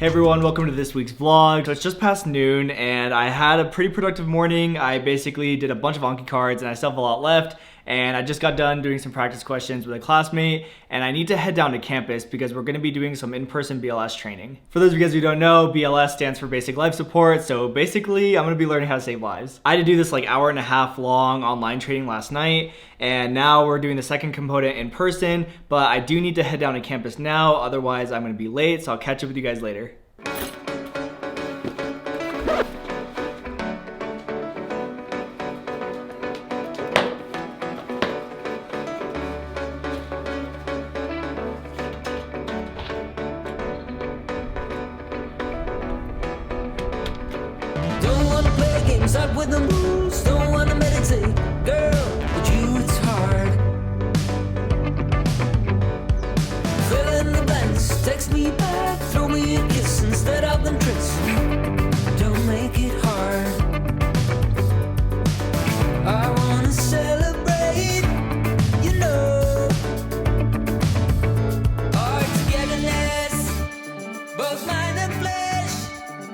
Hey everyone, welcome to this week's vlog. So it's just past noon and I had a pretty productive morning. I basically did a bunch of Anki cards and I still have a lot left. And I just got done doing some practice questions with a classmate and I need to head down to campus because we're going to be doing some in-person BLS training. For those of you guys who don't know, BLS stands for Basic Life Support. So basically, I'm going to be learning how to save lives. I had to do this like hour and a half long online training last night and now we're doing the second component in person, but I do need to head down to campus now. Otherwise, I'm going to be late. So I'll catch up with you guys later. Up with the moves, don't wanna meditate, girl, with you it's hard. Fill in the blanks, text me back, throw me a kiss instead of them tricks. Don't make it hard. I wanna celebrate, you know, our togetherness, both mind and flesh.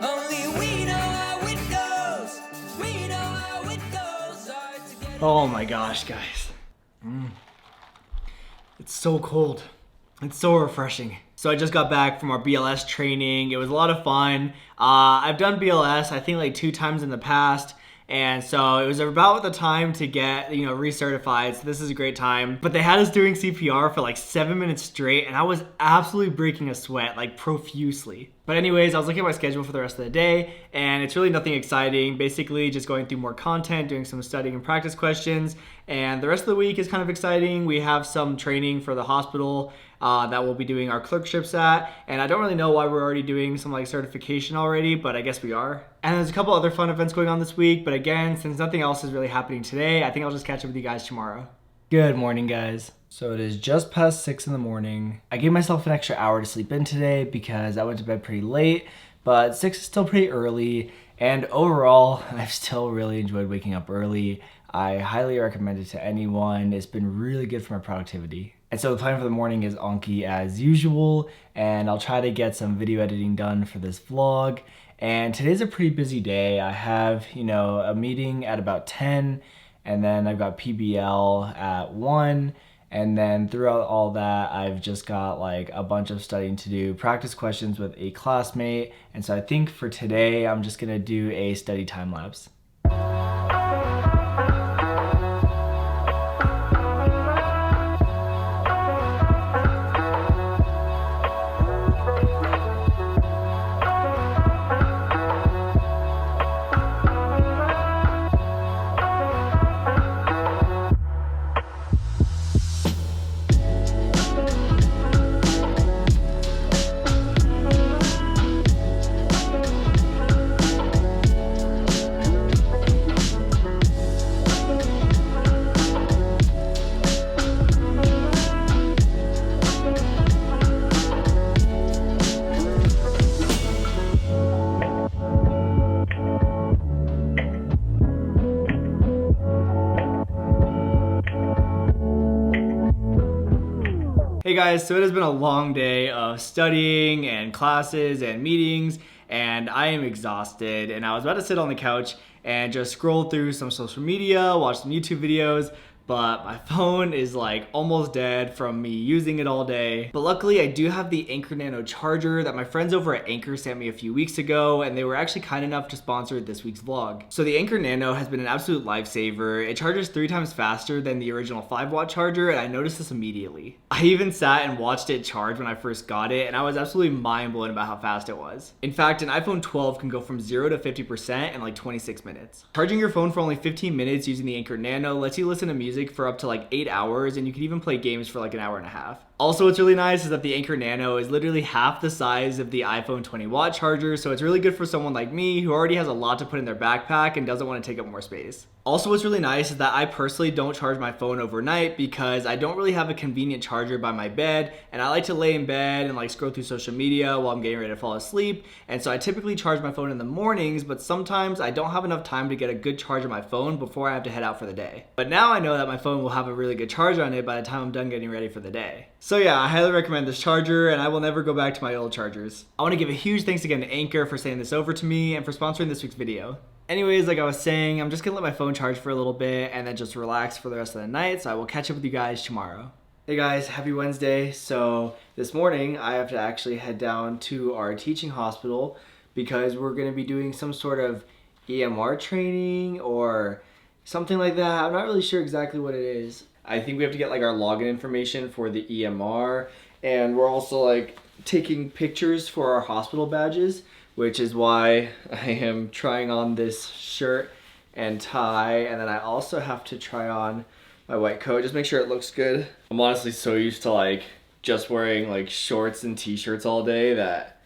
Only we know how it goes. Oh my gosh, guys. It's so cold. It's so refreshing. So I just got back from our BLS training. It was a lot of fun. I've done BLS, I think like 2 times in the past. And so it was about the time to get, recertified. So this is a great time. But they had us doing CPR for like 7 minutes straight and I was absolutely breaking a sweat, like profusely. But anyways, I was looking at my schedule for the rest of the day and it's really nothing exciting. Basically just going through more content, doing some studying and practice questions. And the rest of the week is kind of exciting. We have some training for the hospital that we'll be doing our clerkships at. And I don't really know why we're already doing some like certification already, but I guess we are. And there's a couple other fun events going on this week. But again, since nothing else is really happening today, I think I'll just catch up with you guys tomorrow. Good morning, guys. So it is just past 6 in the morning. I gave myself an extra hour to sleep in today because I went to bed pretty late, but 6 is still pretty early. And overall, I've still really enjoyed waking up early. I highly recommend it to anyone. It's been really good for my productivity. And so the plan for the morning is Anki as usual, and I'll try to get some video editing done for this vlog. And today's a pretty busy day. I have, a meeting at about 10, and then I've got PBL at 1. And then throughout all that, I've just got like a bunch of studying to do, practice questions with a classmate. And so I think for today, I'm just gonna do a study time lapse. Hey guys, so it has been a long day of studying and classes and meetings and I am exhausted and I was about to sit on the couch and just scroll through some social media, watch some YouTube videos, but my phone is like almost dead from me using it all day. But luckily I do have the Anker Nano charger that my friends over at Anker sent me a few weeks ago and they were actually kind enough to sponsor this week's vlog. So the Anker Nano has been an absolute lifesaver. It charges 3 times faster than the original 5-watt charger and I noticed this immediately. I even sat and watched it charge when I first got it and I was absolutely mind blown about how fast it was. In fact, an iPhone 12 can go from 0 to 50% in like 26 minutes. Charging your phone for only 15 minutes using the Anker Nano lets you listen to music for up to like 8 hours and you can even play games for like an hour and a half. Also, what's really nice is that the Anker Nano is literally half the size of the iPhone 20-watt charger, so it's really good for someone like me who already has a lot to put in their backpack and doesn't want to take up more space. Also, what's really nice is that I personally don't charge my phone overnight because I don't really have a convenient charger by my bed, and I like to lay in bed and like scroll through social media while I'm getting ready to fall asleep. And so I typically charge my phone in the mornings, but sometimes I don't have enough time to get a good charge on my phone before I have to head out for the day. But now I know that my phone will have a really good charge on it by the time I'm done getting ready for the day. So yeah, I highly recommend this charger, and I will never go back to my old chargers. I want to give a huge thanks again to Anchor for sending this over to me and for sponsoring this week's video. Anyways, like I was saying, I'm just gonna let my phone charge for a little bit and then just relax for the rest of the night, so I will catch up with you guys tomorrow. Hey guys, happy Wednesday. So this morning I have to actually head down to our teaching hospital because we're gonna be doing some sort of EMR training or something like that. I'm not really sure exactly what it is. I think we have to get like our login information for the EMR, and we're also like taking pictures for our hospital badges, which is why I am trying on this shirt and tie, and then I also have to try on my white coat, just make sure it looks good. I'm honestly so used to like just wearing like shorts and t-shirts all day that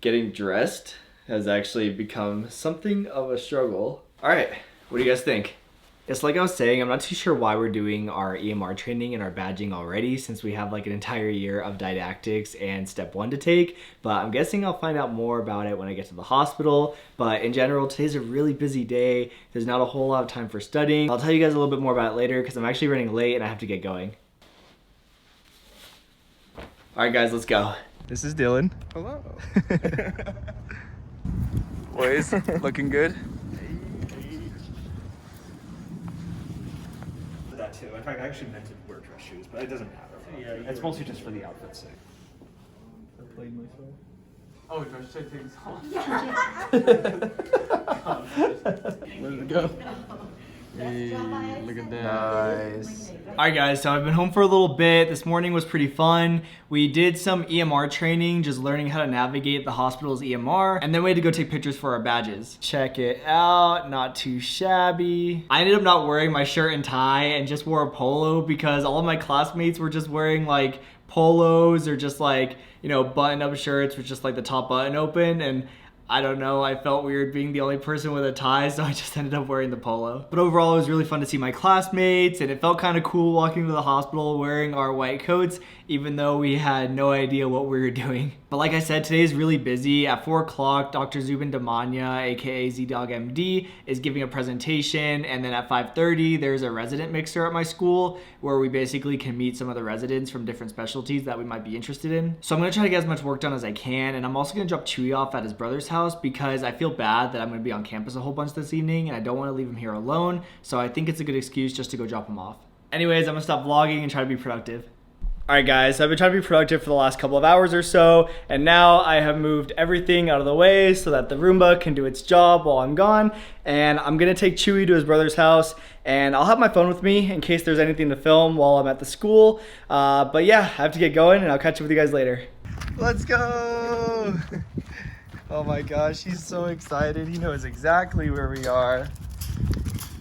getting dressed has actually become something of a struggle. All right, what do you guys think? It's like I was saying, I'm not too sure why we're doing our EMR training and our badging already, since we have like an entire year of didactics and step 1 to take, but I'm guessing I'll find out more about it when I get to the hospital. But in general, today's a really busy day. There's not a whole lot of time for studying. I'll tell you guys a little bit more about it later because I'm actually running late and I have to get going. All right guys, let's go. This is Dylan. Hello. Boys, looking good? That too. In fact, I actually meant to wear dress shoes, but it doesn't matter. Yeah, it's mostly just for the outfit's sake. Oh, do I take things off? Ready to go? Hey, look at that. Nice. Alright guys, so I've been home for a little bit. This morning was pretty fun. We did some EMR training, just learning how to navigate the hospital's EMR, and then we had to go take pictures for our badges. Check it out, not too shabby. I ended up not wearing my shirt and tie and just wore a polo because all of my classmates were just wearing like polos or just like, you know, button-up shirts with just like the top button open, and I don't know, I felt weird being the only person with a tie, so I just ended up wearing the polo. But overall, it was really fun to see my classmates, and it felt kind of cool walking to the hospital wearing our white coats, even though we had no idea what we were doing. But like I said, today is really busy. At 4 o'clock, Dr. Zubin Damania, aka Z-Dog MD, is giving a presentation, and then at 5:30, there's a resident mixer at my school, where we basically can meet some of the residents from different specialties that we might be interested in. So I'm gonna try to get as much work done as I can, and I'm also gonna drop Chewy off at his brother's house because I feel bad that I'm gonna be on campus a whole bunch this evening, and I don't wanna leave him here alone, so I think it's a good excuse just to go drop him off. Anyways, I'm gonna stop vlogging and try to be productive. Alright guys, so I've been trying to be productive for the last couple of hours or so, and now I have moved everything out of the way so that the Roomba can do its job while I'm gone, and I'm gonna take Chewy to his brother's house, and I'll have my phone with me in case there's anything to film while I'm at the school, but yeah, I have to get going, and I'll catch up with you guys later. Let's go! Oh my gosh, he's so excited. He knows exactly where we are.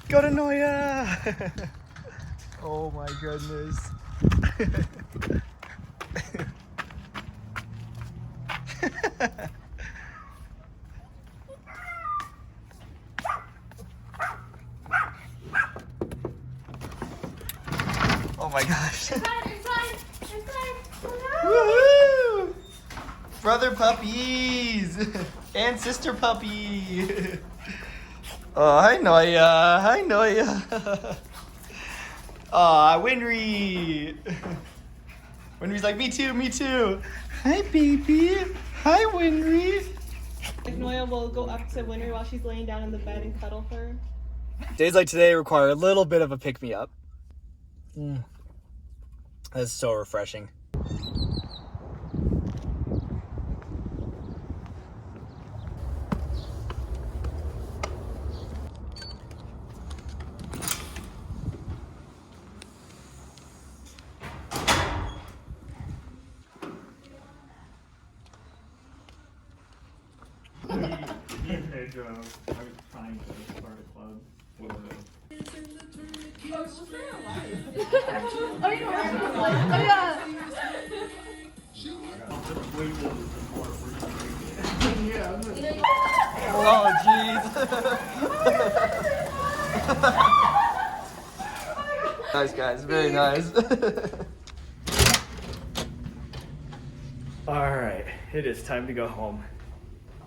Go to Noya! Oh my goodness. Oh my gosh. Woohoo! Brother puppies and sister puppy. Oh, hi Noya. Hi Noya. Aw, Winry. Winry's like, me too, me too. Hi, baby. Hi, Winry. Like Noya will go up to Winry while she's laying down in the bed and cuddle her. Days like today require a little bit of a pick-me-up. That's so refreshing. I was trying to start a club. Oh, jeez. Nice, guys. Very nice. All right, it is time to go home.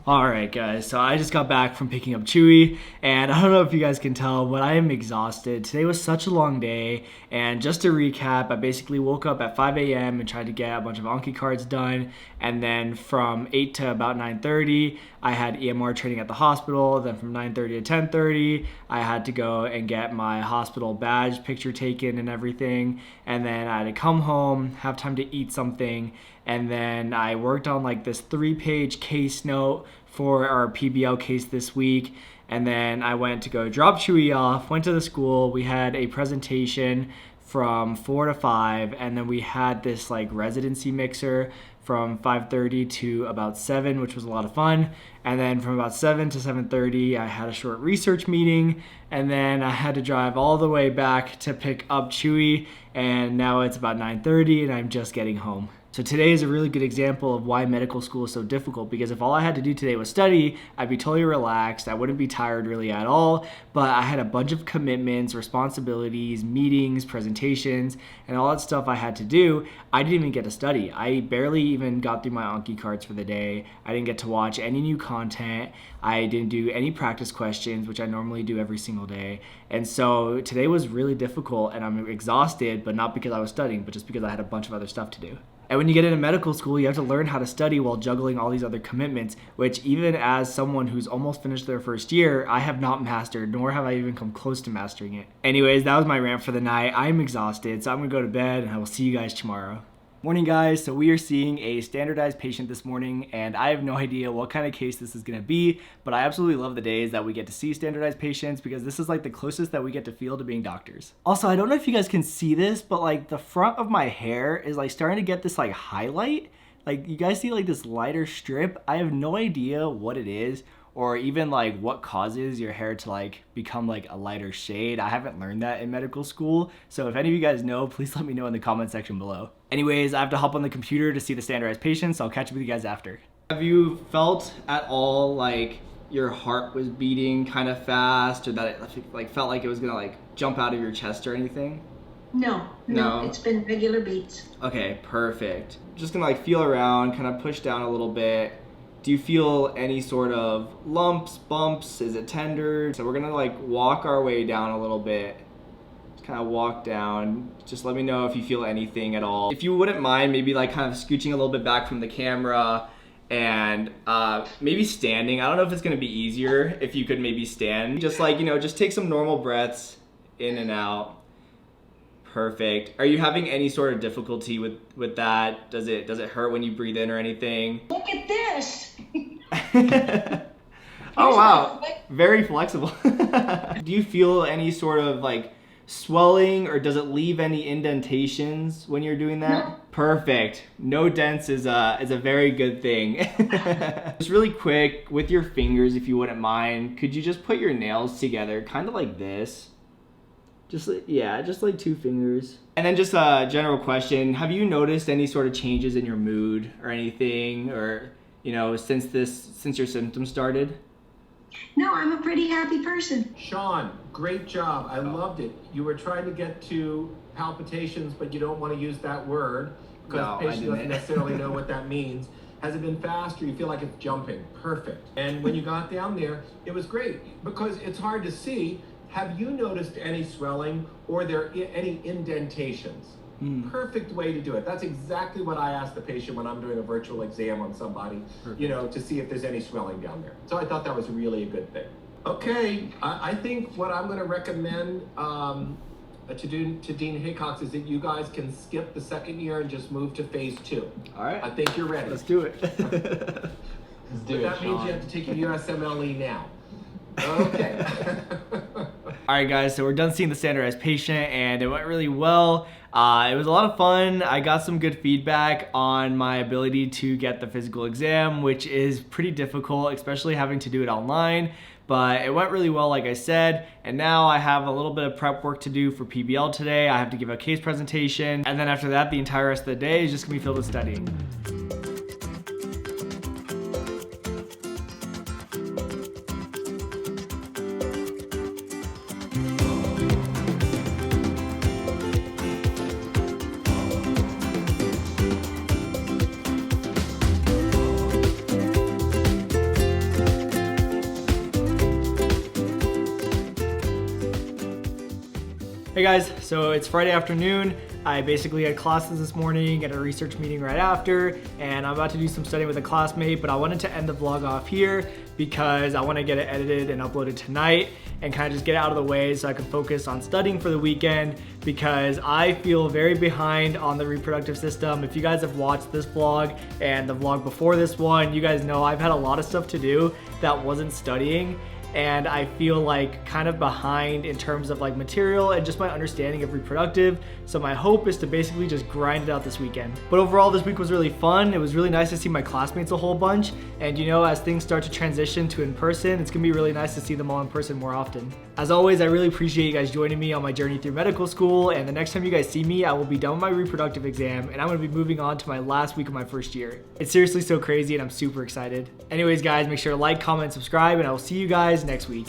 Alright guys, so I just got back from picking up Chewy, and I don't know if you guys can tell, but I am exhausted. Today was such a long day, and just to recap, I basically woke up at 5 a.m. and tried to get a bunch of Anki cards done, and then from 8 to about 9:30, I had EMR training at the hospital. Then from 9:30 to 10:30, I had to go and get my hospital badge picture taken and everything, and then I had to come home, have time to eat something, and then I worked on like this 3-page case note for our PBL case this week. And then I went to go drop Chewy off, went to the school. We had a presentation from 4 to 5, and then we had this like residency mixer from 5:30 to about 7, which was a lot of fun. And then from about 7 to 7:30, I had a short research meeting, and then I had to drive all the way back to pick up Chewy, and now it's about 9:30 and I'm just getting home. So today is a really good example of why medical school is so difficult, because if all I had to do today was study, I'd be totally relaxed. I wouldn't be tired really at all, but I had a bunch of commitments, responsibilities, meetings, presentations, and all that stuff I had to do. I didn't even get to study. I barely even got through my Anki cards for the day. I didn't get to watch any new content. I didn't do any practice questions, which I normally do every single day. And so today was really difficult, and I'm exhausted, but not because I was studying, but just because I had a bunch of other stuff to do. And when you get into medical school, you have to learn how to study while juggling all these other commitments, which even as someone who's almost finished their first year, I have not mastered, nor have I even come close to mastering it. Anyways, that was my rant for the night. I'm exhausted, so I'm gonna go to bed, and I will see you guys tomorrow. Morning guys, so we are seeing a standardized patient this morning, and I have no idea what kind of case this is going to be, but I absolutely love the days that we get to see standardized patients, because this is like the closest that we get to feel to being doctors. Also, I don't know if you guys can see this, but like the front of my hair is like starting to get this like highlight. Like you guys see like this lighter strip. I have no idea what it is, or even like what causes your hair to like become like a lighter shade. I haven't learned that in medical school, so if any of you guys know, please let me know in the comment section below. Anyways, I have to hop on the computer to see the standardized patients, so I'll catch up with you guys after. Have you felt at all like your heart was beating kind of fast, or that it like felt like it was gonna like jump out of your chest or anything? No, it's been regular beats. Okay, perfect. Just gonna like feel around, kind of push down a little bit. Do you feel any sort of lumps, bumps? Is it tender? So we're gonna like walk our way down a little bit. Just kind of walk down. Just let me know if you feel anything at all. If you wouldn't mind maybe like kind of scooching a little bit back from the camera and maybe standing. I don't know if it's gonna be easier if you could maybe stand. Just like, you know, just take some normal breaths in and out. Perfect. Are you having any sort of difficulty with that? Does it hurt when you breathe in or anything? Look at this. Oh wow, very flexible. Do you feel any sort of like swelling, or does it leave any indentations when you're doing that? No. Perfect. No dents is a very good thing. Just really quick, with your fingers, if you wouldn't mind, could you just put your nails together, kind of like this? Just like 2 fingers. And then just a general question, have you noticed any sort of changes in your mood or anything, or, you know, since your symptoms started? No, I'm a pretty happy person. Shaun, great job. I loved it. You were trying to get to palpitations, but you don't want to use that word because No, the patient doesn't necessarily know what that means. Has it been fast, or you feel like it's jumping? Perfect. And when you got down there, it was great because it's hard to see. Have you noticed any swelling or there any indentations? Perfect way to do it. That's exactly what I ask the patient when I'm doing a virtual exam on somebody, you know, to see if there's any swelling down there. So I thought that was really a good thing. Okay, I think what I'm going to recommend to Dean Hickox is that you guys can skip the second year and just move to phase 2. All right. I think you're ready. Let's do it. Let's do it, that means you have to take your USMLE now. Okay. Alright guys, so we're done seeing the standardized patient, and it went really well. It was a lot of fun. I got some good feedback on my ability to get the physical exam, which is pretty difficult, especially having to do it online. But it went really well, like I said, and now I have a little bit of prep work to do for PBL today. I have to give a case presentation, and then after that, the entire rest of the day is just gonna be filled with studying. Hey guys, so it's Friday afternoon. I basically had classes this morning and a research meeting right after, and I'm about to do some studying with a classmate, but I wanted to end the vlog off here because I want to get it edited and uploaded tonight and kind of just get it out of the way so I can focus on studying for the weekend, because I feel very behind on the reproductive system. If you guys have watched this vlog and the vlog before this one, you guys know I've had a lot of stuff to do that wasn't studying, and I feel like kind of behind in terms of like material and just my understanding of reproductive. So my hope is to basically just grind it out this weekend. But overall, this week was really fun. It was really nice to see my classmates a whole bunch. And you know, as things start to transition to in person, it's gonna be really nice to see them all in person more often. As always, I really appreciate you guys joining me on my journey through medical school. And the next time you guys see me, I will be done with my reproductive exam and I'm gonna be moving on to my last week of my first year. It's seriously so crazy and I'm super excited. Anyways guys, make sure to like, comment, subscribe, and I will see you guys next week.